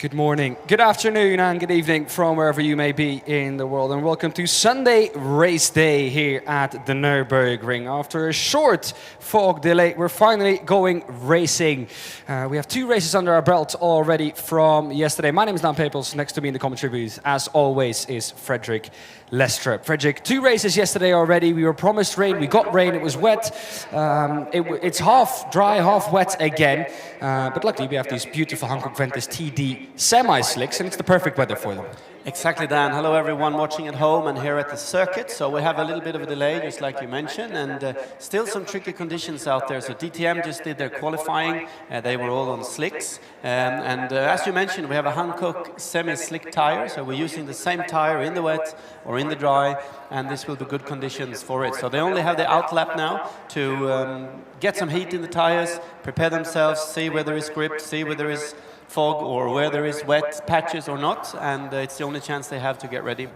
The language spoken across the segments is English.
Good morning, good afternoon and good evening from wherever you may be in the world, and welcome to Sunday race day here at the Nürburgring. After a short fog delay, we're finally going racing. We have two races under our belt already from yesterday. My name is Dan Pepels. Next to me in the commentary booth, as always, is Frederick Lestrup. Frederick, two races yesterday already. We were promised rain, we got rain, it was wet. It's half dry, half wet again. But luckily we have these beautiful Hankook Ventus TD semi-slicks, and it's the perfect weather for them. Exactly, Dan. Hello everyone watching at home and here at the circuit. So we have a little bit of a delay, just like you mentioned, and still some tricky conditions out there. So DTM just did their qualifying. They were all on slicks. As you mentioned, we have a Hankook semi-slick tire. So we're using the same tire in the wet or in the dry, and this will be good conditions for it. So they only have the out lap now to get some heat in the tires, prepare themselves, see where there is grip, see where there is fog or where there is wet patches or not, and it's the only chance they have to get ready.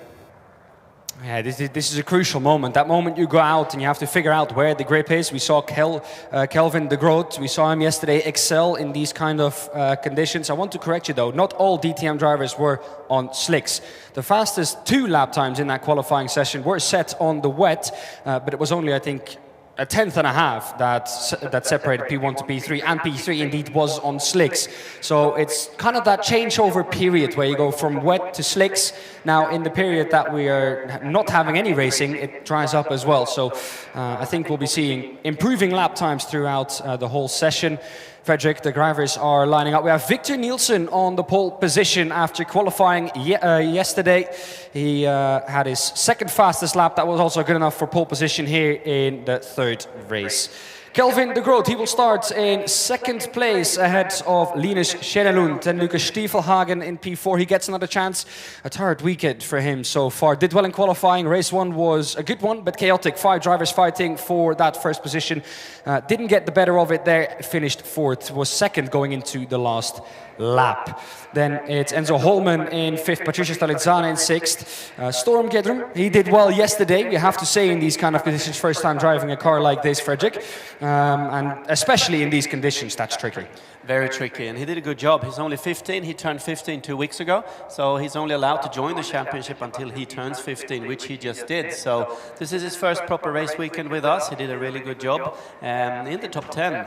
Yeah, this is a crucial moment. That moment you go out and you have to figure out where the grip is. We saw Kelvin de Groot, we saw him yesterday excel in these kind of conditions. I want to correct you though, not all DTM drivers were on slicks. The fastest 2 lap times in that qualifying session were set on the wet, but it was only, I think, a 1/10 and a half that separated P1 to P3, and P3 indeed was on slicks. So it's kind of that changeover period where you go from wet to slicks. Now in the period that we are not having any racing, it dries up as well. So I think we'll be seeing improving lap times throughout the whole session. Frederick, the drivers are lining up. We have Victor Nielsen on the pole position after qualifying yesterday. He had his second fastest lap. That was also good enough for pole position here in the third race. Kelvin de Groot, he will start in second place ahead of Linus Schenelund and Lucas Stiefelhagen in P4. He gets another chance. A tired weekend for him so far. Did well in qualifying. Race 1 was a good one, but chaotic. 5 drivers fighting for that first position. Didn't get the better of it there. Finished 4th. Was 2nd going into the last lap. Then it's Enzo Holman in 5th, Patricia Stalizzana in 6th. Storm Gedrum, he did well yesterday. We have to say in these kind of conditions, first time driving a car like this, Frederick. And especially in these conditions, that's tricky. Very tricky, and he did a good job. He's only 15, he turned 15 2 weeks ago, so he's only allowed to join the championship until he turns 15, which he just did. So this is his first proper race weekend with us. He did a really good job in the top 10,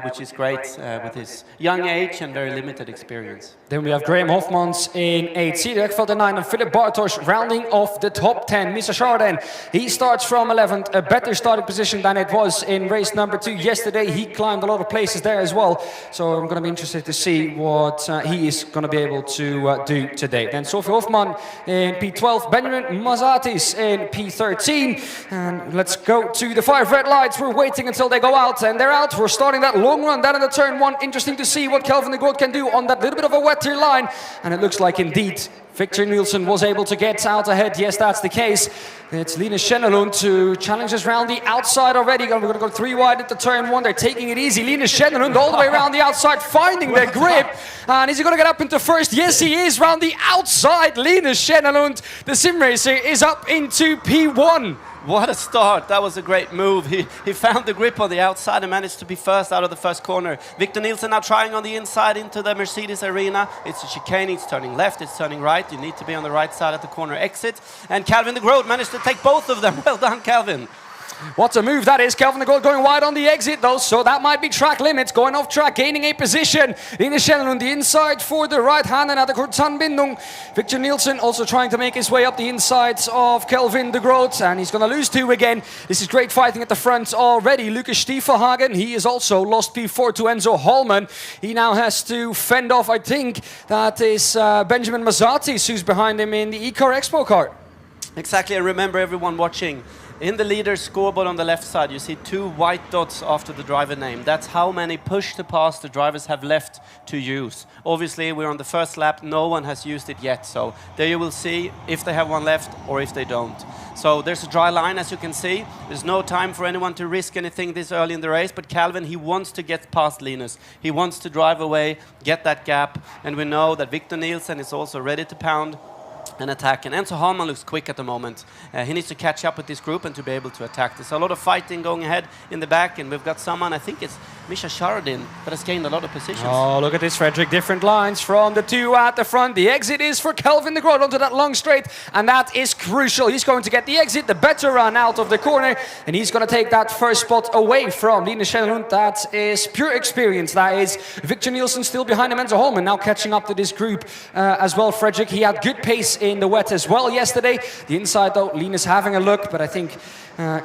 which is great with his young age and very limited experience. Then we have Graham Hofmans in 8th, Dirk van der Nijn and Philip Bartosz rounding off the top 10. Mr. Chardin, he starts from 11th, a better starting position than it was in race number 2 yesterday. He climbed a lot of places there as well, so I'm going to be interested to see what he is going to be able to do today. Then Sophie Hofman in P12, Benjamin Mazatis in P13. And let's go to the 5 red lights. We're waiting until they go out, and they're out. We're starting that long run down in the turn 1. Interesting to see what Kelvin de Groot can do on that little bit of a wetter line. And it looks like indeed Victor Nielsen was able to get out ahead. Yes, that's the case. It's Linus Schenelund to challenge us round the outside already. We're going to go 3 wide into turn 1. They're taking it easy. Linus Schenelund all the way around the outside, finding their grip. And is he going to get up into first? Yes, he is. Round the outside, Linus Schenelund, the sim racer, is up into P1. What a start. That was a great move. He found the grip on the outside and managed to be first out of the first corner. Victor Nielsen now trying on the inside into the Mercedes arena. It's a chicane, it's turning left, it's turning right. You need to be on the right side at the corner exit. And Kelvin de Groot managed to take both of them. Well done, Kelvin. What a move that is. Kelvin de Groot going wide on the exit though, so that might be track limits. Going off track, gaining a position. Linus Schenelund on the inside for the right hand and at the Kurtanbindung. Victor Nielsen also trying to make his way up the insides of Kelvin de Groot, and he's going to lose 2 again. This is great fighting at the front already. Lucas Stiefelhagen, he is also lost P4 to Enzo Holman. He now has to fend off, I think, that is Benjamin Mazatis, who's behind him in the E-Car Expo car. Exactly, and remember everyone watching, in the leader's scoreboard on the left side, you see 2 white dots after the driver name. That's how many push to pass the drivers have left to use. Obviously, we're on the first lap. No one has used it yet. So there you will see if they have one left or if they don't. So there's a dry line, as you can see. There's no time for anyone to risk anything this early in the race. But Kelvin, he wants to get past Linus. He wants to drive away, get that gap. And we know that Victor Nielsen is also ready to pound and attack. And Enzo Holman looks quick at the moment. He needs to catch up with this group and to be able to attack. There's a lot of fighting going ahead in the back, and we've got someone, I think it's Misha Sharadin that has gained a lot of positions. Oh, look at this, Frederick. Different lines from the two at the front. The exit is for Kelvin de Groot onto that long straight, and that is crucial. He's going to get the exit, the better run out of the corner, and he's going to take that first spot away from Linus Schenelund. That is pure experience. That is Victor Nielsen still behind him. Enzo Holman now catching up to this group as well, Frederick. He had good pace in the wet as well yesterday. The inside, though, Linus having a look, but I think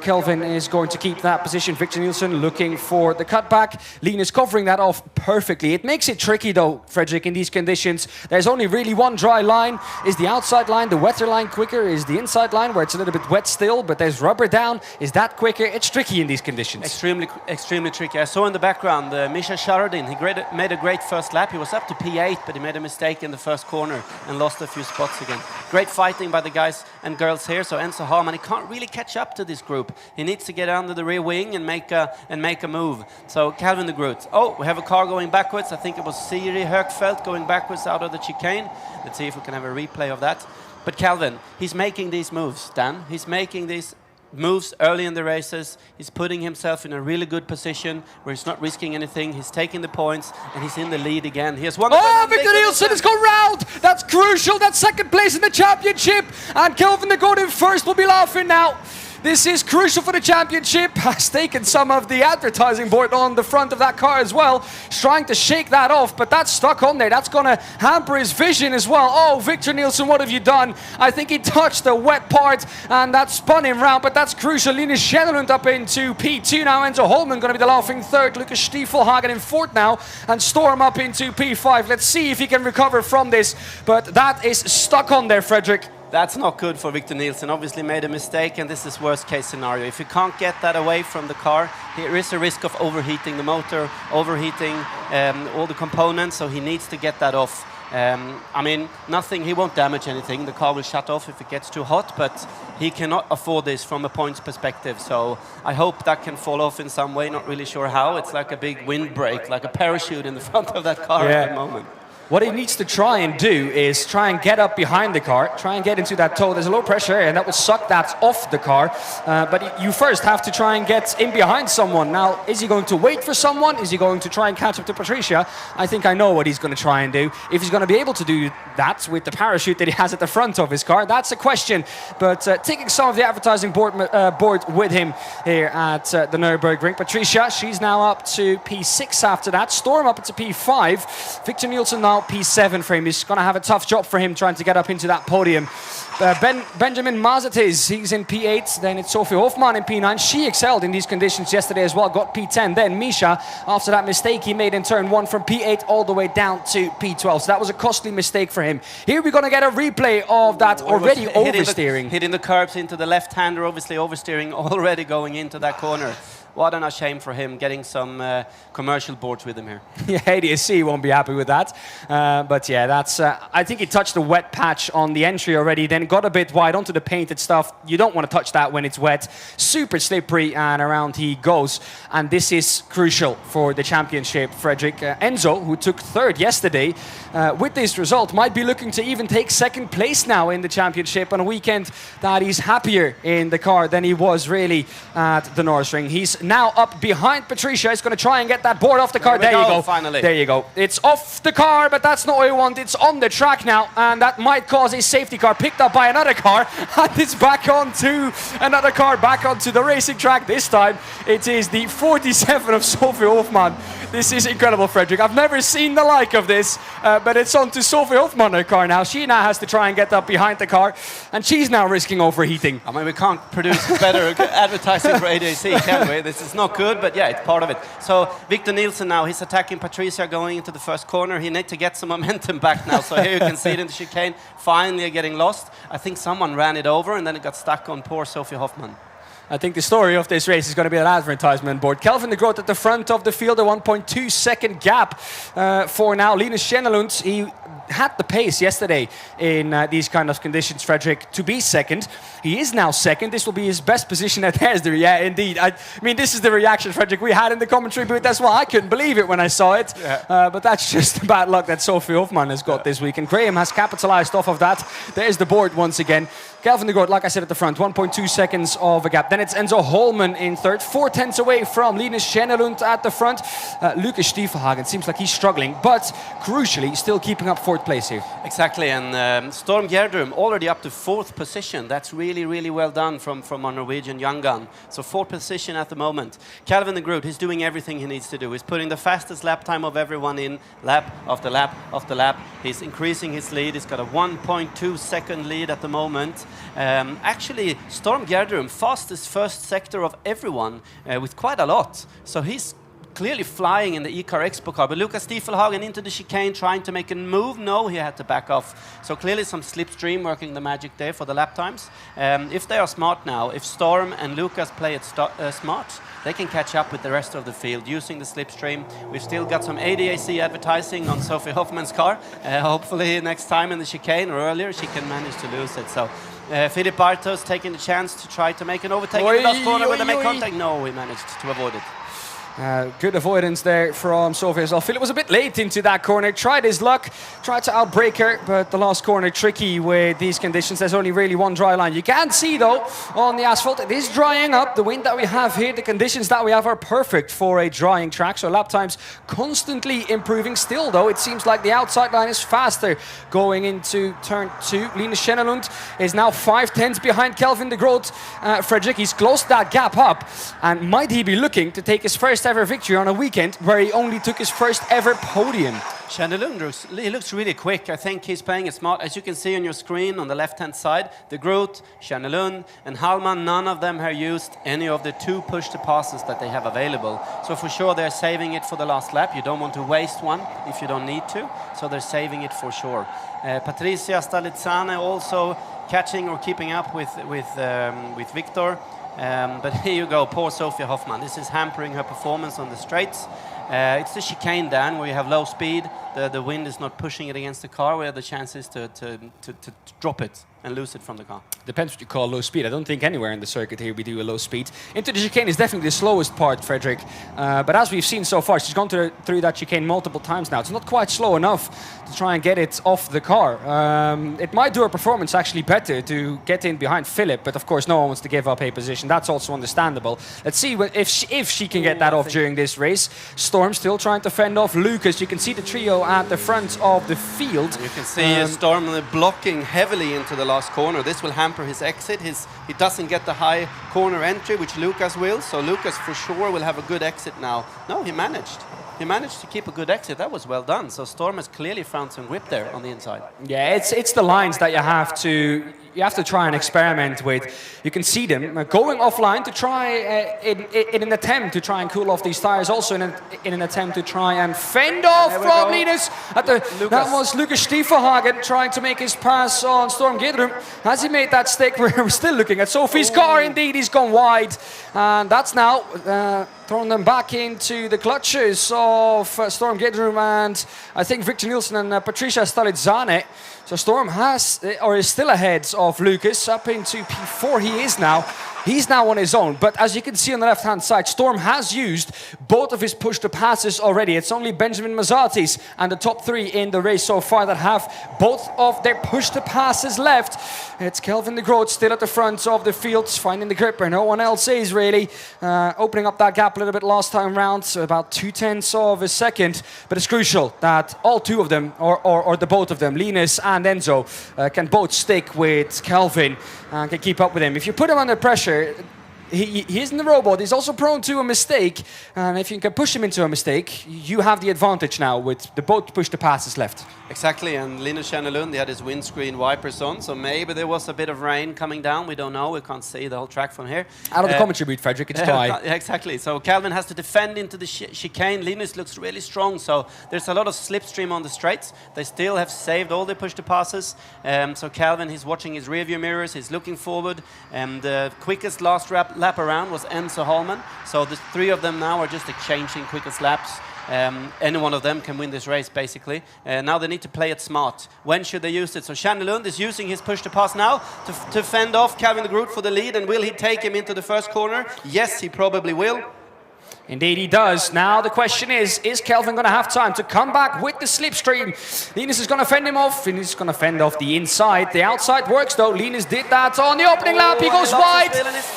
Kelvin is going to keep that position. Victor Nielsen looking for the cutback. Linus covering that off perfectly. It makes it tricky, though, Frederick, in these conditions. There's only really one dry line. Is the outside line the wetter line quicker? Is the inside line where it's a little bit wet still, but there's rubber down? Is that quicker? It's tricky in these conditions. Extremely tricky. I saw in the background Misha Sharadin. He made a great first lap. He was up to P8, but he made a mistake in the first corner and lost a few spots again. Great fighting by the guys and girls here. So Enzo Holman, he can't really catch up to this group. He needs to get under the rear wing and make a move. So Kelvin de Groot. Oh, we have a car going backwards. I think it was Siri Högfeldt going backwards out of the chicane. Let's see if we can have a replay of that. But Kelvin, he's making these moves, Dan. He's making these moves early in the races. He's putting himself in a really good position where he's not risking anything. He's taking the points and he's in the lead again. He has won. Oh, Victor Nielsen has gone round. That's crucial. That's second place in the championship. And Kelvin de Groot in first will be laughing now. This is crucial for the championship. Has taken some of the advertising board on the front of that car as well. He's trying to shake that off, but that's stuck on there. That's going to hamper his vision as well. Oh, Victor Nielsen, what have you done? I think he touched the wet part and that spun him round, but that's crucial. Linus Schenelund up into P2 now. Enzo Holman going to be the laughing third. Lucas Stiefelhagen in fourth now. And Storm up into P5. Let's see if he can recover from this. But that is stuck on there, Frederick. That's not good for Victor Nielsen. Obviously made a mistake, and this is worst case scenario. If you can't get that away from the car, there is a risk of overheating the motor, overheating all the components, so he needs to get that off. I mean, he won't damage anything. The car will shut off if it gets too hot, but he cannot afford this from a points perspective. So I hope that can fall off in some way, not really sure how. It's like a big windbreak, like a parachute in the front of that car at the moment. What he needs to try and do is try and get up behind the car, try and get into that toe. There's a low pressure area, and that will suck that off the car. But you first have to try and get in behind someone. Now, is he going to wait for someone? Is he going to try and catch up to Patricia? I think I know what he's going to try and do. If he's going to be able to do that with the parachute that he has at the front of his car, that's a question. But taking some of the advertising board with him here at the Nürburgring. Patricia, she's now up to P6 after that. Storm up to P5. Victor Nielsen now P7 for him. He's going to have a tough job for him trying to get up into that podium. Benjamin Mazetis, he's in P8. Then it's Sophie Hofmann in P9. She excelled in these conditions yesterday as well. Got P10. Then Misha, after that mistake he made in turn 1 from P8 all the way down to P12. So that was a costly mistake for him. Here we're going to get a replay of that already oversteering. Hitting the curbs into the left-hander, obviously oversteering already going into that corner. What a shame for him, getting some commercial boards with him here. Yeah, ADSC won't be happy with that. But yeah, that's. I think he touched the wet patch on the entry already, then got a bit wide onto the painted stuff. You don't want to touch that when it's wet. Super slippery, and around he goes. And this is crucial for the championship, Frederick. Enzo, who took third yesterday, with this result, might be looking to even take second place now in the championship on a weekend that he's happier in the car than he was really at the Nürburgring. He's now up behind Patricia. He's going to try and get that board off the car. There you go. Finally. There you go. It's off the car, but that's not what we want. It's on the track now, and that might cause a safety car picked up by another car, and it's back onto another car, back onto the racing track. This time, it is the 47 of Sophie Hofmann. This is incredible, Frederick. I've never seen the like of this, but it's on to Sophie Hofmann, her car now. She now has to try and get up behind the car, and she's now risking overheating. I mean, we can't produce better advertising for ADAC, can we? This is not good, but yeah, it's part of it. So Victor Nielsen now, he's attacking Patricia going into the first corner. He needs to get some momentum back now. So here you can see it in the chicane, finally getting lost. I think someone ran it over, and then it got stuck on poor Sophie Hofmann. I think the story of this race is going to be an advertisement board. Kelvin de Groot at the front of the field, a 1.2 second gap for now. Linus Schenelund, he had the pace yesterday in these kind of conditions, Frederick, to be second. He is now second. This will be his best position at Hesder. Yeah, indeed. I mean, this is the reaction, Frederick, we had in the commentary booth. That's why I couldn't believe it when I saw it. Yeah. But that's just the bad luck that Sophie Hofmann has got this week. And Graham has capitalized off of that. There's the board once again. Kelvin de Groot, like I said at the front, 1.2 seconds of a gap. Then it's Enzo Holman in third, 4/10 away from Linus Schenelund at the front. Lucas Stiefelhagen seems like he's struggling, but crucially still keeping up fourth place here. Exactly, and Storm Gjerdrum already up to fourth position. That's really well done from our Norwegian young gun. So fourth position at the moment. Calvin de Groot, he's doing everything he needs to do. He's putting the fastest lap time of everyone in, lap after lap after lap. He's increasing his lead. He's got a 1.2 second lead at the moment. Actually, Storm Gjerdrum, fastest first sector of everyone with quite a lot. So he's clearly flying in the E-Car Expo car, but Lucas Stiefelhagen into the chicane trying to make a move. No, he had to back off. So clearly some slipstream working the magic there for the lap times. If they are smart now, if Storm and Lucas play it smart, they can catch up with the rest of the field using the slipstream. We've still got some ADAC advertising on Sophie Hoffman's car. Hopefully next time in the chicane or earlier she can manage to lose it. So Philip Bartos taking the chance to try to make an overtake in the last corner when they make contact. No, he managed to avoid it. Good avoidance there from Sophie as well. Philip was a bit late into that corner, tried his luck, tried to outbrake her, but the last corner tricky with these conditions. There's only really one dry line. You can see though on the asphalt it is drying up. The wind that we have here, the conditions that we have are perfect for a drying track, so lap times constantly improving. Still though, it seems like the outside line is faster going into turn 2. Linus Schenelund is now 5/10 behind Kelvin de Groot. Fredrik, he's closed that gap up, and might he be looking to take his first ever victory on a weekend where he only took his first ever podium? Schenelund looks really quick. I think he's playing it smart. As you can see on your screen on the left-hand side, de Groot, Schenelund and Hallman, none of them have used any of the 2 push-to-passes that they have available. So for sure they're saving it for the last lap. You don't want to waste one if you don't need to. So they're saving it for sure. Patricia Stalizzane also catching or keeping up with Victor. But here you go, poor Sophia Hoffman. This is hampering her performance on the straights. It's the chicane, Dan, where you have low speed. The wind is not pushing it against the car, where the chance is to drop it and lose it from the car. Depends what you call low speed. I don't think anywhere in the circuit here we do a low speed. Into the chicane is definitely the slowest part, Fredrik. But as we've seen so far, she's gone through that chicane multiple times now. It's not quite slow enough to try and get it off the car. It might do her performance actually better to get in behind Philip, but of course no one wants to give up a position. That's also understandable. Let's see if she can get that off during this race. Storm still trying to fend off Lucas. You can see the trio at the front of the field. You can see Storm blocking heavily into the last corner. This will hamper his exit. He doesn't get the high corner entry, which Lucas will. So Lucas for sure will have a good exit now. No, he managed. He managed to keep a good exit. That was well done. So Storm has clearly found some grip there on the inside. Yeah, it's the lines that you have to try and experiment with. You can see them going offline to try in an attempt to try and cool off these tires. Also in an attempt to try and fend off from Linus. That was Lucas Stiefelhagen trying to make his pass on Storm Gjerdrum. Has he made that stick? We're still looking at Sophie's car. Indeed, he's gone wide, and that's now throwing them back into the clutches of Storm Gjerdrum and I think Victor Nielsen and Patricia Stalizzane. So Storm is still ahead of Lucas up into P4. He is now. He's now on his own, but as you can see on the left-hand side, Storm has used both of his push-to-passes already. It's only Benjamin Mazzatis and the top 3 in the race so far that have both of their push-to-passes left. It's Kelvin de Groot still at the front of the field, finding the gripper. No one else is really opening up that gap a little bit last time round, so about 0.2 of a second. But it's crucial that all 2 of them, or the both of them, Linus and Enzo, can both stick with Kelvin and can keep up with him. If you put him under pressure, he isn't a robot. He's also prone to a mistake, and if you can push him into a mistake, you have the advantage now with the both push-to-passes left. Exactly, and Linus Schenelund, he had his windscreen wipers on, so maybe there was a bit of rain coming down. We don't know. We can't see the whole track from here. Out of the commentary booth, Fredrik, it's dry. Exactly. So Calvin has to defend into the chicane. Linus looks really strong, so there's a lot of slipstream on the straights. They still have saved all their push-to-passes. So Calvin, he's watching his rearview mirrors. He's looking forward. And the quickest last lap around was Enzo Holman. So the 3 of them now are just exchanging quickest laps. Any one of them can win this race, basically. Now they need to play it smart. When should they use it? So Schenelund is using his push-to-pass now to fend off Calvin de Groot for the lead. And will he take him into the first corner? Yes, he probably will. Indeed he does. Now the question is Kelvin going to have time to come back with the slipstream? Linus is going to fend him off. Linus is going to fend off the inside. The outside works though. Linus did that on the opening lap. He goes wide.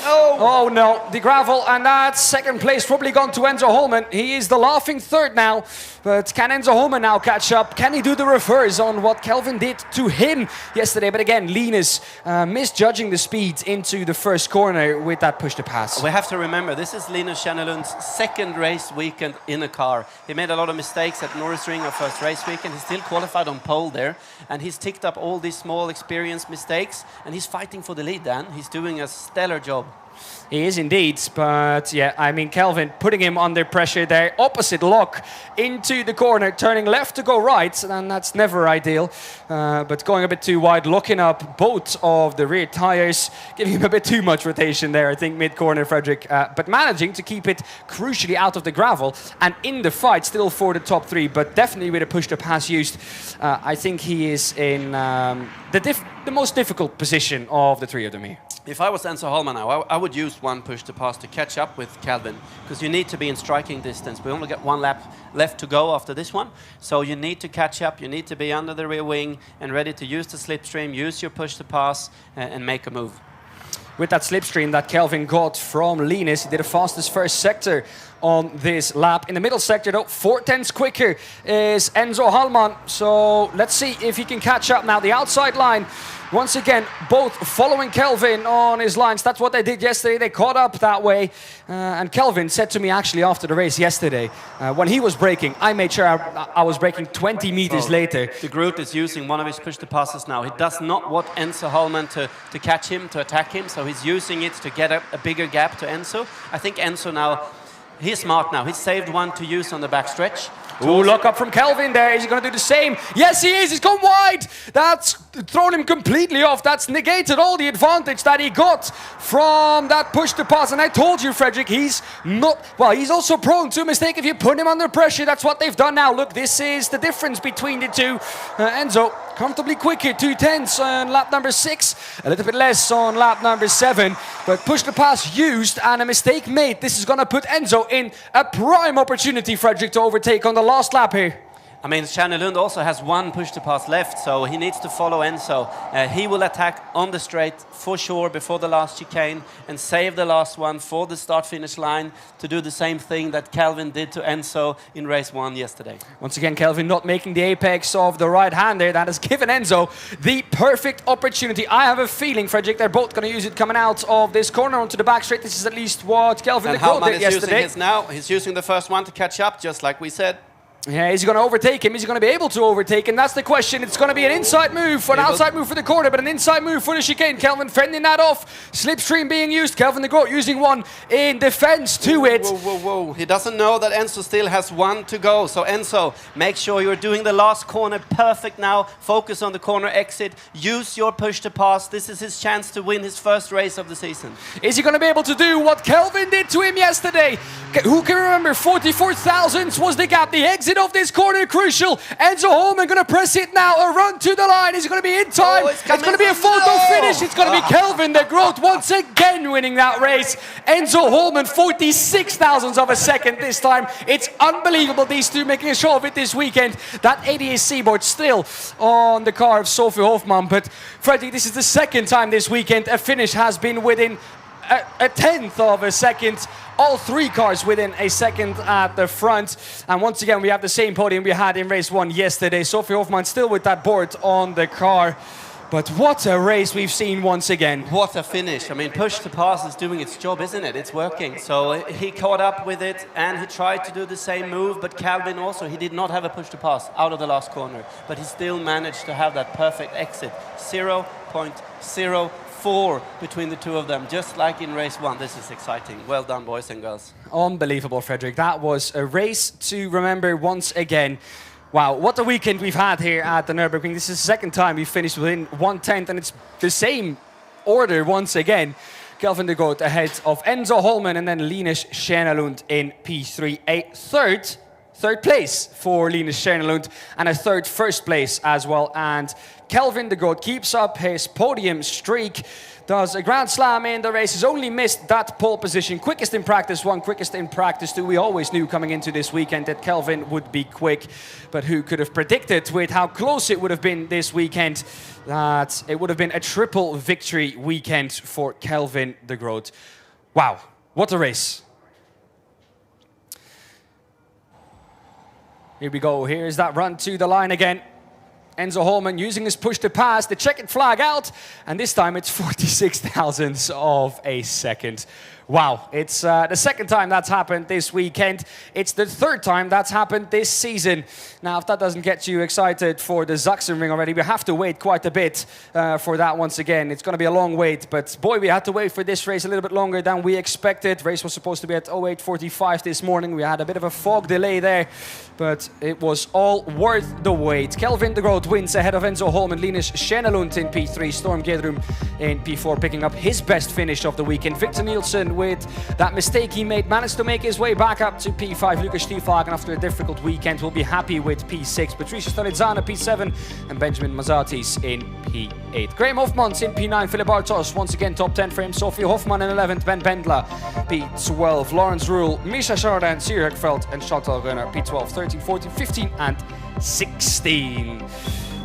Oh no, the gravel, and that second place probably gone to Enzo Holman. He is the laughing third now. But can Enzo Holman now catch up? Can he do the reverse on what Kelvin did to him yesterday? But again, Linus misjudging the speed into the first corner with that push to pass. We have to remember, this is Linus Schenelund's second race weekend in a car. He made a lot of mistakes at Nürburgring, our first race weekend. He still qualified on pole there, and he's ticked up all these small experience mistakes, and he's fighting for the lead, Dan. He's doing a stellar job. He is indeed, but yeah, I mean, Kelvin putting him under pressure there. Opposite lock into the corner, turning left to go right, and that's never ideal. But going a bit too wide, locking up both of the rear tires, giving him a bit too much rotation there, I think, mid-corner, Frederick. But managing to keep it crucially out of the gravel and in the fight still for the top three, but definitely with a push to pass used. I think he is in the most difficult position of the three of them here. If I was Enzo Holman now, I would use one push to pass to catch up with Kelvin, because you need to be in striking distance. We only got one lap left to go after this one, so you need to catch up. You need to be under the rear wing and ready to use the slipstream, use your push to pass, and make a move. With that slipstream that Kelvin got from Linus, he did the fastest first sector on this lap. In the middle sector, though, 4/10 quicker is Enzo Holman. So let's see if he can catch up now. The outside line, once again, both following Kelvin on his lines. That's what they did yesterday. They caught up that way. And Kelvin said to me actually after the race yesterday, when he was braking, I made sure I was braking 20 meters later. De Groot is using one of his push to passes now. He does not want Enzo Holman to catch him, to attack him. So he's using it to get a bigger gap to Enzo. I think Enzo now, he's smart now. He's saved one to use on the backstretch. Ooh, lock up from Kelvin there. Is he going to do the same? Yes, he is. He's gone wide. That's thrown him completely off. That's negated all the advantage that he got from that push to pass. And I told you, Frederick, he's not... Well, he's also prone to a mistake if you put him under pressure. That's what they've done now. Look, this is the difference between the two. Enzo, comfortably quicker. 2/10 on lap number 6. A little bit less on lap number 7. But push to pass used and a mistake made. This is going to put Enzo in a prime opportunity, Frederick, to overtake on the last lap here. I mean, Schenelund also has one push to pass left, so he needs to follow Enzo. He will attack on the straight for sure before the last chicane and save the last one for the start-finish line to do the same thing that Kelvin did to Enzo in race 1 yesterday. Once again, Kelvin not making the apex of the right hander. That has given Enzo the perfect opportunity. I have a feeling, Frederick, they're both going to use it coming out of this corner onto the back straight. This is at least what Kelvin did yesterday. Using his now. He's using the first one to catch up, just like we said. Yeah, is he going to overtake him? Is he going to be able to overtake him? That's the question. It's going to be an inside move, an outside move for the corner, but an inside move for the chicane. Kelvin fending that off. Slipstream being used. Kelvin de Groot using one in defense to it. Whoa, whoa, whoa. He doesn't know that Enzo still has one to go. So Enzo, make sure you're doing the last corner perfect now. Focus on the corner exit. Use your push to pass. This is his chance to win his first race of the season. Is he going to be able to do what Kelvin did to him yesterday? Who can remember? 44 thousandths was the gap. The exit of this corner crucial. Enzo Holman going to press it now. A run to the line. Is he going to be in time? It's going to be a photo finish. It's going to be Kelvin de Groot once again winning that race. Enzo Holman 46 thousandths of a second this time. It's unbelievable, these two making a show of it this weekend. That ADAC board still on the car of Sophie Hofmann. But Freddie, this is the second time this weekend a finish has been within a tenth of a second. All three cars within a second at the front. And once again, we have the same podium we had in race 1 yesterday. Sophie Hofmann still with that board on the car. But what a race we've seen once again. What a finish. I mean, push to pass is doing its job, isn't it? It's working. So he caught up with it and he tried to do the same move. But Kelvin also, he did not have a push to pass out of the last corner. But he still managed to have that perfect exit. 0.04 between the two of them, just like in race 1. This is exciting. Well done, boys and girls. Unbelievable, Frederick. That was a race to remember once again. Wow, what a weekend we've had here at the Nürburgring. This is the second time we've finished within 1/10, and it's the same order once again. Kelvin de Groot ahead of Enzo Holman, and then Linus Schenelund in P3. A third place for Linus Stjärnelund and a third first place as well. And Kelvin de Groot keeps up his podium streak, does a Grand Slam in the race, has only missed that pole position. Quickest in practice one, quickest in practice two. We always knew coming into this weekend that Kelvin would be quick, but who could have predicted with how close it would have been this weekend that it would have been a triple victory weekend for Kelvin de Groot. Wow, what a race. Here we go, here's that run to the line again. Enzo Holman using his push to pass, the checkered flag out, and this time it's 46 thousandths of a second. Wow, it's the second time that's happened this weekend. It's the third time that's happened this season. Now, if that doesn't get you excited for the Sachsenring already, we have to wait quite a bit for that once again. It's going to be a long wait, but boy, we had to wait for this race a little bit longer than we expected. Race was supposed to be at 08:45 this morning. We had a bit of a fog delay there, but it was all worth the wait. Kelvin de Groot wins ahead of Enzo Holman, Linus Stjärnelund in P3, Storm Gedrum in P4, picking up his best finish of the weekend. Victor Nielsen, with that mistake he made, managed to make his way back up to P5. Lucas Stiefvagen, after a difficult weekend, will be happy with P6. Patricia Stolizzana, P7, and Benjamin Mazatis in P8. Graham Hofmans in P9. Philip Bartos, once again top 10 for him. Sophie Hoffman in 11th. Ben Bendla, P12. Lawrence Rule, Misha Chardin, Sir Hekveld, and Chantal Gunnar, P12, 13, 14, 15, and 16.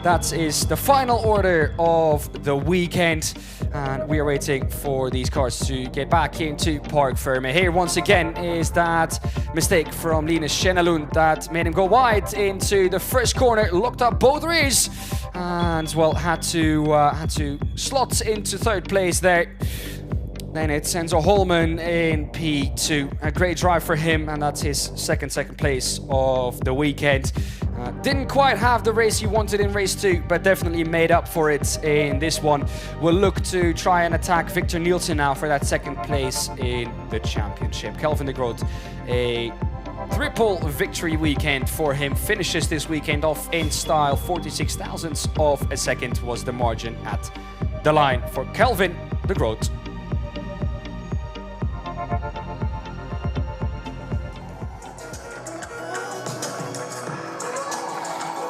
That is the final order of the weekend, and we are waiting for these cars to get back into Park Ferme. Here once again is that mistake from Linus Stjärnelund that made him go wide into the first corner, locked up both rears, and well, had to slot into third place there. Then it's Enzo Holman in P2. A great drive for him, and that's his second place of the weekend. Didn't quite have the race he wanted in race 2, but definitely made up for it in this one. We'll look to try and attack Victor Nielsen now for that second place in the championship. Kelvin de Groot, a triple victory weekend for him. Finishes this weekend off in style. 46 thousandths of a second was the margin at the line for Kelvin de Groot.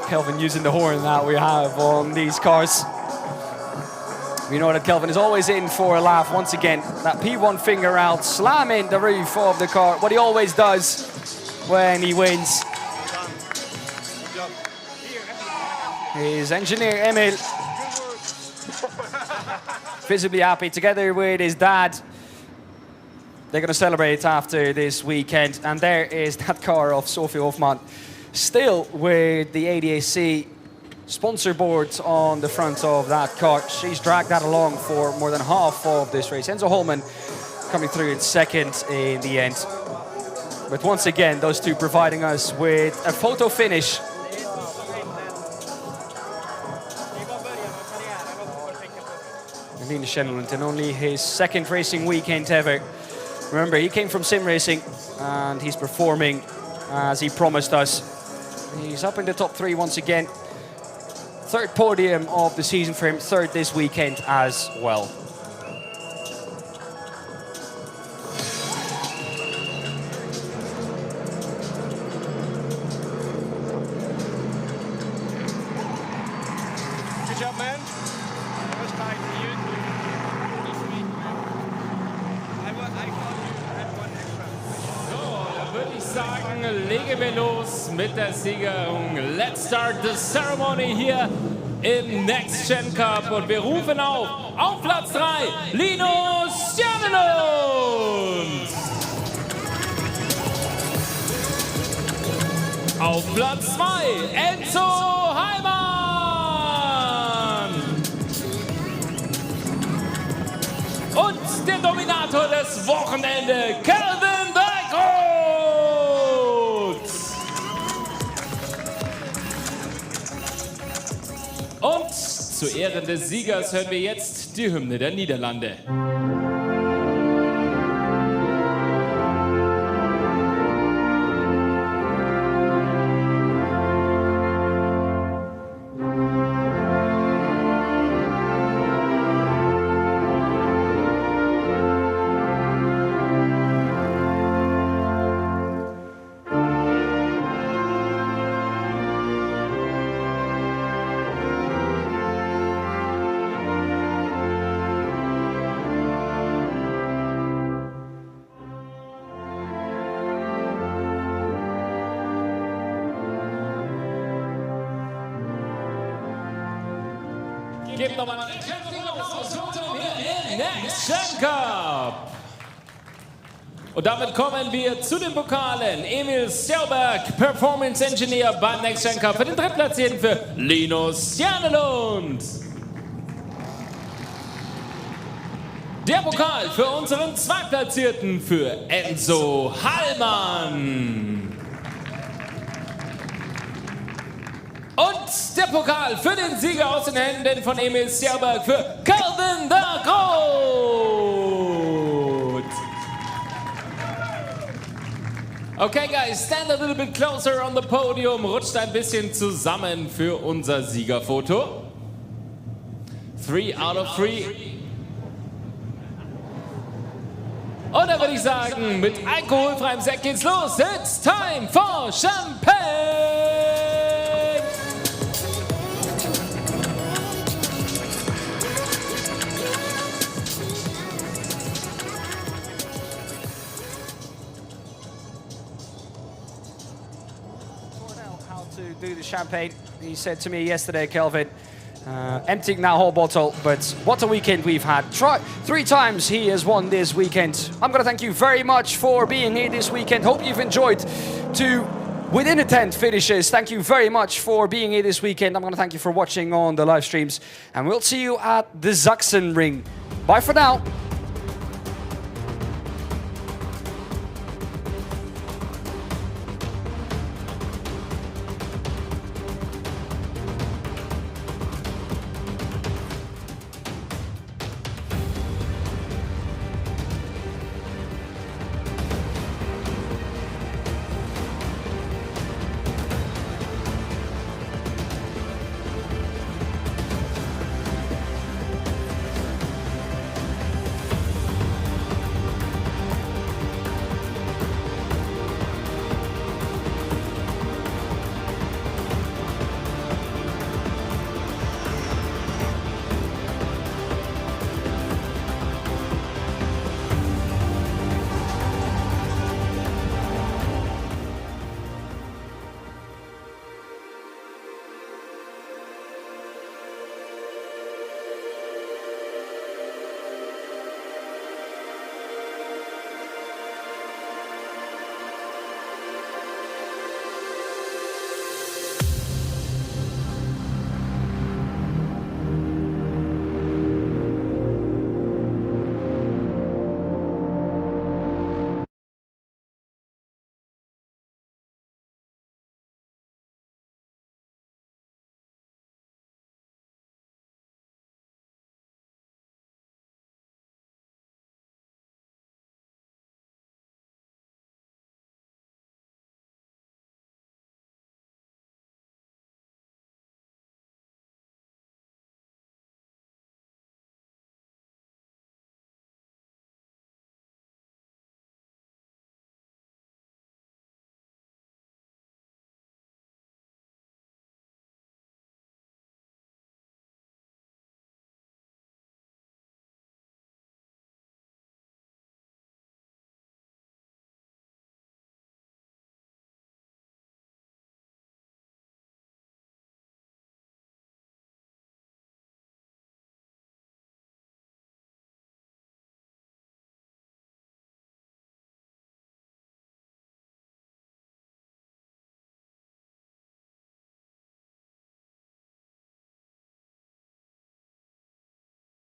Kelvin using the horn that we have on these cars. We know that Kelvin is always in for a laugh. Once again, that P1 finger out, slamming the roof of the car. What he always does when he wins. His engineer, Emil, visibly happy together with his dad. They're going to celebrate after this weekend. And there is that car of Sophie Hoffman, still with the ADAC sponsor board on the front of that car. She's dragged that along for more than half of this race. Enzo Holman coming through in second in the end. But once again, those two providing us with a photo finish. Linus Stjärnelund, and only his second racing weekend ever. Remember, he came from sim racing and he's performing as he promised us. He's up in the top 3 once again. Third podium of the season for him, third this weekend as well. Good job, man. That was tight for you. I thought you had one extra. So, dann würde ich sagen, legen wir los mit der Siegerung. Let's start the ceremony hier im Next Gen Cup. Und wir rufen auf Platz 3, Linus Stjärnelund. Auf Platz 2, Enzo Heimann. Und der Dominator des Wochenende, Kelvin de Groot. Und zu Ehren des Siegers hören wir jetzt die Hymne der Niederlande. Gebt nochmal einen kräftigen Applaus für unseren hier im Next Gen Cup. Und damit kommen wir zu den Pokalen. Emil Stjauberg, Performance Engineer beim Next Gen Cup, für den Drittplatzierten für Linus Stjernelund. Der Pokal für unseren Zweitplatzierten für Enzo Hallmann. Und der Pokal für den Sieger aus den Händen von Emil Stjauberg für Calvin the Groot. Okay, guys, stand a little bit closer on the podium. Rutscht ein bisschen zusammen für unser Siegerfoto. 3 out of 3. Und dann würde ich sagen, mit alkoholfreiem Sekt geht's los. It's time for Champagne! How to do the champagne. He said to me yesterday, Kelvin, emptying that whole bottle, but what a weekend we've had. 3 times he has won this weekend. I'm going to thank you very much for being here this weekend. Hope you've enjoyed 2 within a 10 finishes. Thank you very much for being here this weekend. I'm going to thank you for watching on the live streams, and we'll see you at the Sachsenring. Bye for now.